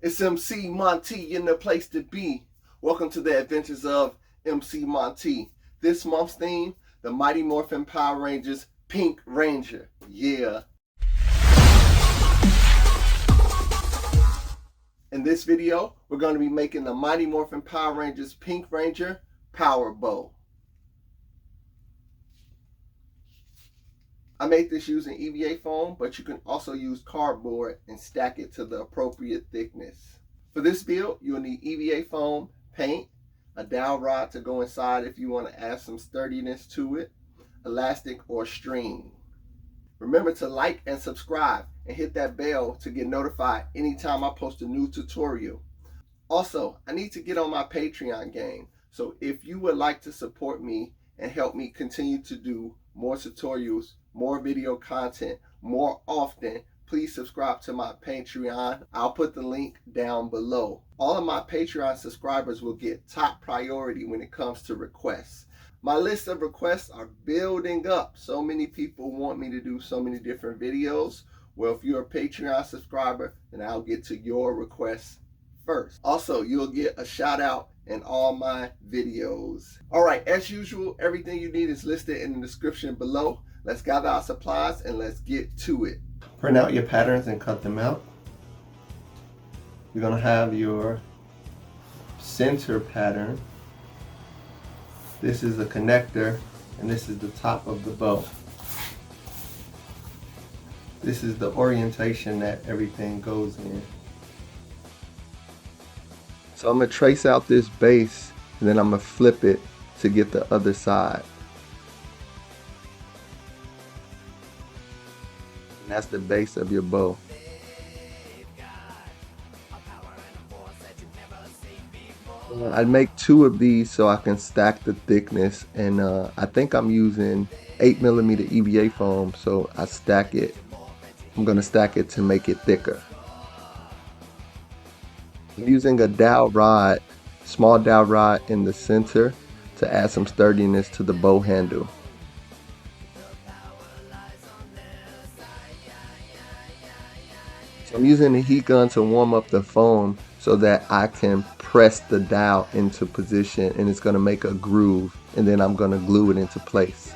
It's MC Monty in the place to be. Welcome to the adventures of MC Monty. This month's theme, the Mighty Morphin Power Rangers Pink Ranger. Yeah. In this video, we're going to be making the Mighty Morphin Power Rangers Pink Ranger Power Bow. I made this using EVA foam, but you can also use cardboard and stack it to the appropriate thickness. For this build, you'll need EVA foam, paint, a dowel rod to go inside if you want to add some sturdiness to it, elastic or string. Remember to like and subscribe and hit that bell to get notified anytime I post a new tutorial. Also, I need to get on my Patreon game, so if you would like to support me and help me continue to do more tutorials, more video content, more often, please subscribe to my Patreon. I'll put the link down below. All of my Patreon subscribers will get top priority when it comes to requests. My list of requests are building up. So many people want me to do so many different videos. Well, if you're a Patreon subscriber, then I'll get to your requests first. Also, you'll get a shout out in all my videos. All right, as usual, everything you need is listed in the description below. Let's gather our supplies and let's get to it. Print out your patterns and cut them out. You're gonna have your center pattern. This is the connector and this is the top of the bow. This is the orientation that everything goes in. So I'm gonna trace out this base and then I'm gonna flip it to get the other side. And that's the base of your bow. I'd make 2 of these so I can stack the thickness, and I think I'm using 8mm EVA foam, so I stack it. I'm gonna stack it to make it thicker. I'm using a dowel rod, small dowel rod in the center to add some sturdiness to the bow handle. So I'm using the heat gun to warm up the foam so that I can press the dowel into position, and it's going to make a groove, and then I'm going to glue it into place.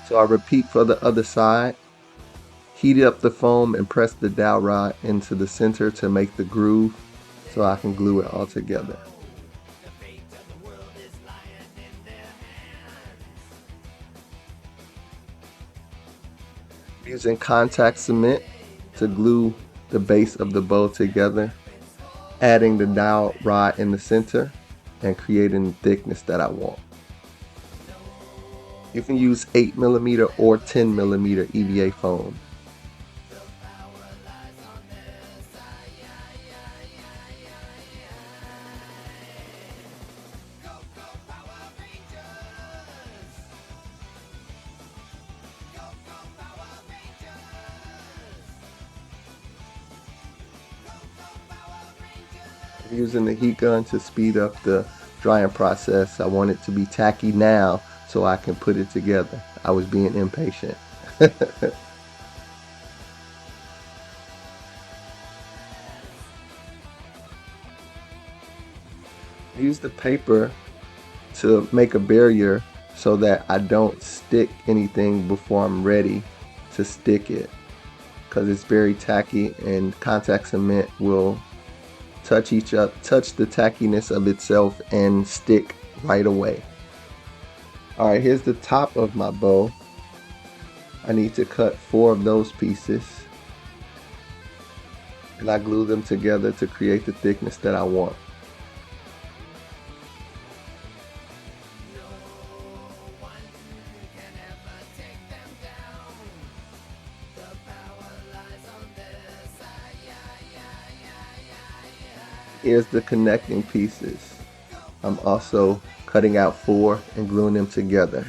So I repeat for the other side. Heat up the foam and press the dowel rod into the center to make the groove so I can glue it all together. Using contact cement to glue the base of the bow together, adding the dowel rod in the center and creating the thickness that I want. You can use 8mm or 10mm EVA foam. I'm using the heat gun to speed up the drying process. I want it to be tacky now so I can put it together. I was being impatient. Use the paper to make a barrier so that I don't stick anything before I'm ready to stick it, because it's very tacky and contact cement will touch the tackiness of itself and stick right away. Alright, here's the top of my bow. I need to cut 4 of those pieces, and I glue them together to create the thickness that I want. Here's the connecting pieces. I'm also cutting out 4 and gluing them together.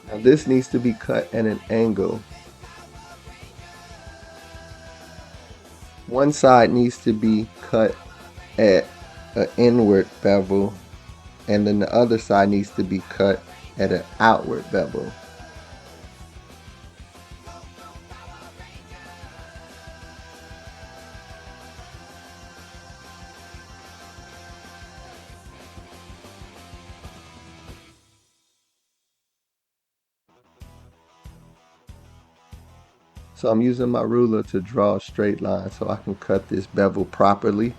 Now this needs to be cut at an angle. One side needs to be cut at an inward bevel, and then the other side needs to be cut at an outward bevel. So I'm using my ruler to draw a straight line so I can cut this bevel properly.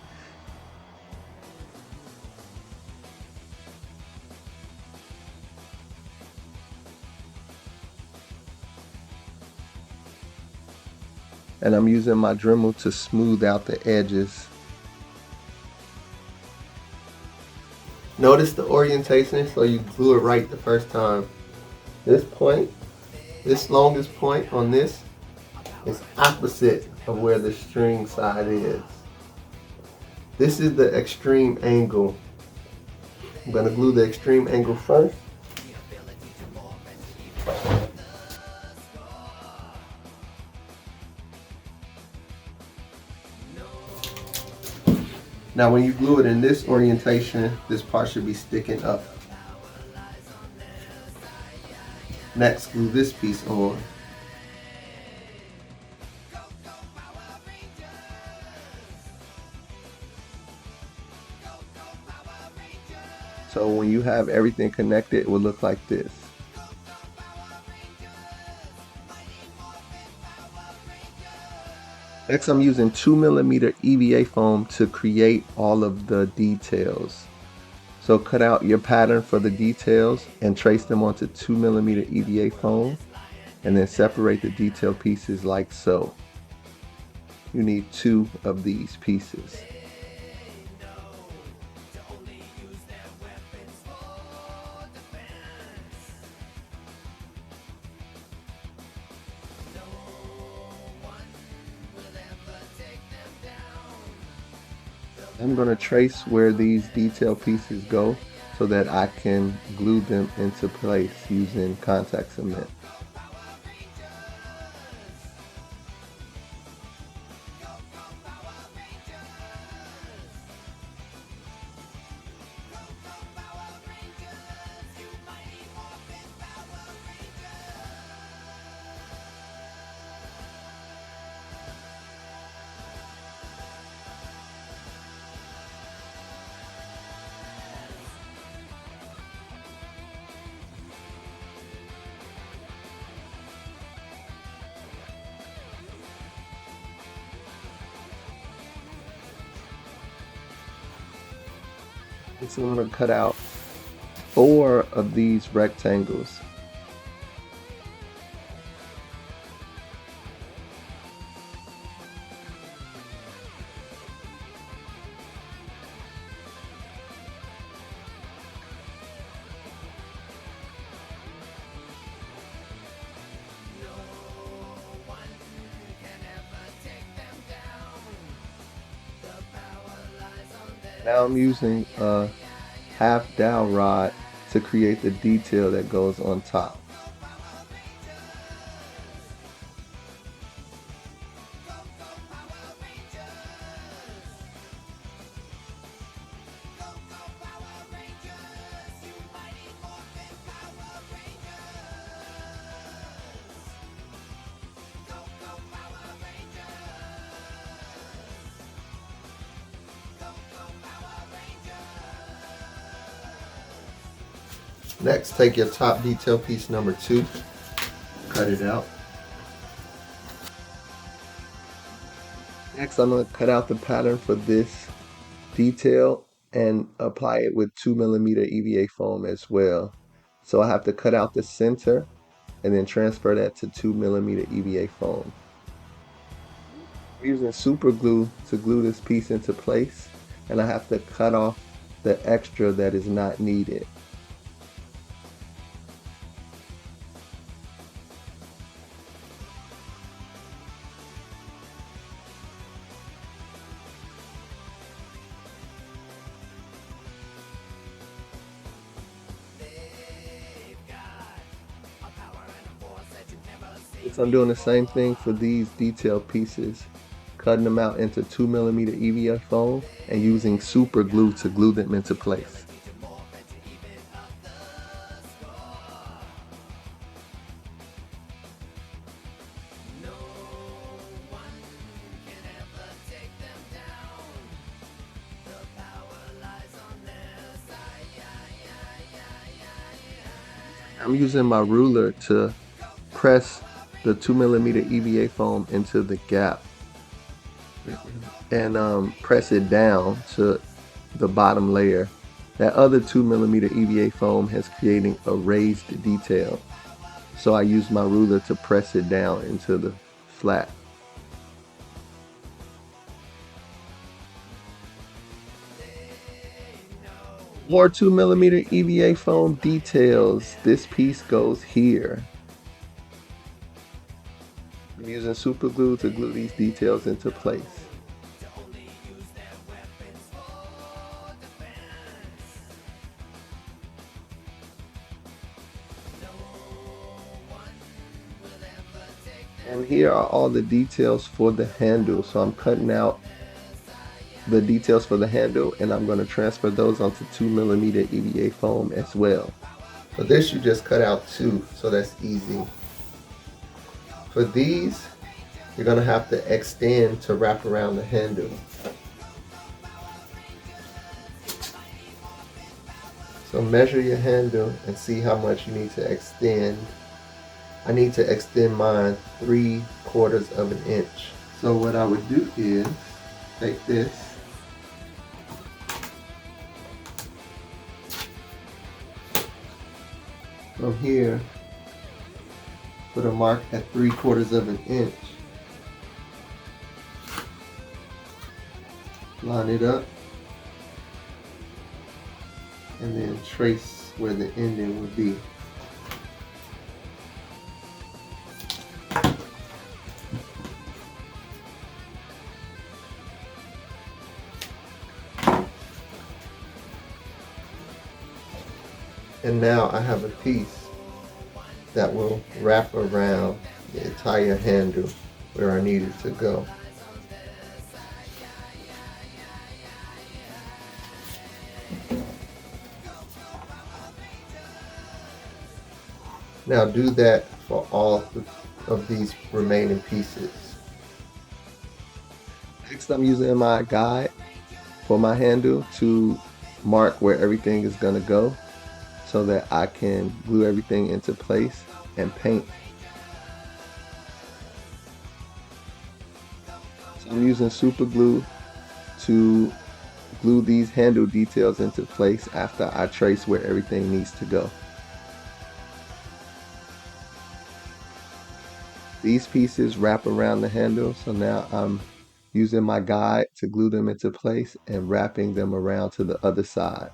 And I'm using my Dremel to smooth out the edges. Notice the orientation so you glue it right the first time. This point, this longest point on this is opposite of where the string side is. This is the extreme angle. I'm going to glue the extreme angle first. Now when you glue it in this orientation, this part should be sticking up. Next, glue this piece on. So when you have everything connected, it will look like this. Next, I'm using 2mm EVA foam to create all of the details. So cut out your pattern for the details and trace them onto 2mm EVA foam, and then separate the detail pieces like so. You need 2 of these pieces. I'm going to trace where these detail pieces go so that I can glue them into place using contact cement. So I'm going to cut out 4 of these rectangles. Now I'm using a half dowel rod to create the detail that goes on top. Next, take your top detail piece number 2, cut it out. Next, I'm going to cut out the pattern for this detail and apply it with 2mm EVA foam as well. So I have to cut out the center and then transfer that to 2mm EVA foam. I'm using super glue to glue this piece into place, and I have to cut off the extra that is not needed. So I'm doing the same thing for these detail pieces. cutting them out into 2mm EVA foam and using super glue to glue them into place. I'm using my ruler to press the 2mm EVA foam into the gap and press it down to the bottom layer. That other 2mm EVA foam has creating a raised detail, so I use my ruler to press it down into the flat. More 2mm EVA foam details. This piece goes here. I'm using super glue to glue these details into place. And here are all the details for the handle. So I'm cutting out the details for the handle and I'm going to transfer those onto 2mm EVA foam as well. For this you just cut out 2, so that's easy. For these, you're going to have to extend to wrap around the handle. So measure your handle and see how much you need to extend. I need to extend mine 3/4 of an inch. So what I would do is take this, from here, put a mark at 3/4 of an inch. Line it up and then trace where the ending would be. And now I have a piece that will wrap around the entire handle where I need it to go. Now do that for all of these remaining pieces. Next, I'm using my guide for my handle to mark where everything is going to go so that I can glue everything into place and paint. So I'm using super glue to glue these handle details into place after I trace where everything needs to go. These pieces wrap around the handle, so now I'm using my guide to glue them into place and wrapping them around to the other side.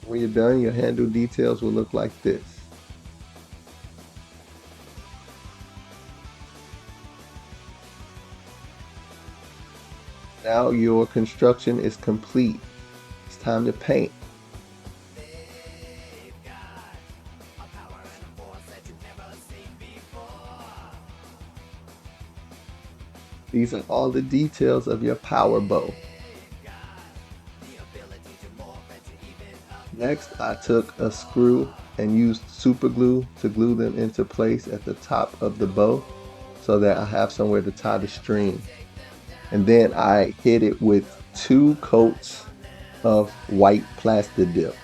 When you're done, your handle details will look like this. Now your construction is complete. It's time to paint. These are all the details of your power bow. Next, I took a screw and used super glue to glue them into place at the top of the bow so that I have somewhere to tie the string. And then I hit it with 2 coats of white plastidip.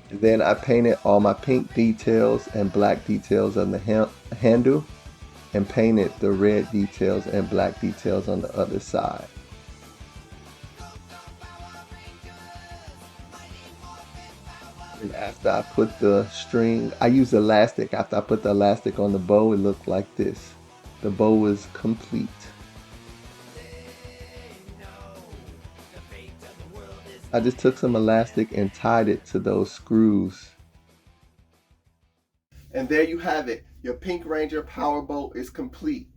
And then I painted all my pink details and black details on the handle and painted the red details and black details on the other side. And after I put the string, I used elastic. After I put the elastic on the bow, it looked like this. The bow was complete. I just took some elastic and tied it to those screws. And there you have it. Your Pink Ranger power bow is complete.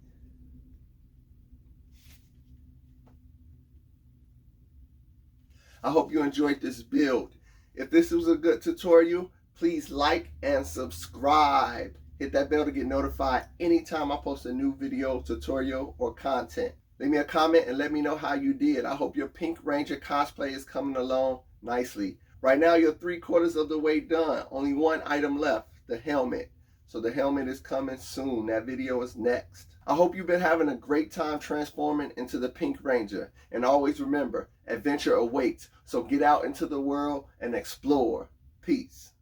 I hope you enjoyed this build. If this was a good tutorial, please like and subscribe. Hit that bell to get notified anytime I post a new video, tutorial, or content. Leave me a comment and let me know how you did. I hope your Pink Ranger cosplay is coming along nicely. Right now, you're 3/4 of the way done. Only one item left, the helmet. So the helmet is coming soon. That video is next. I hope you've been having a great time transforming into the Pink Ranger. And always remember, adventure awaits. So get out into the world and explore. Peace.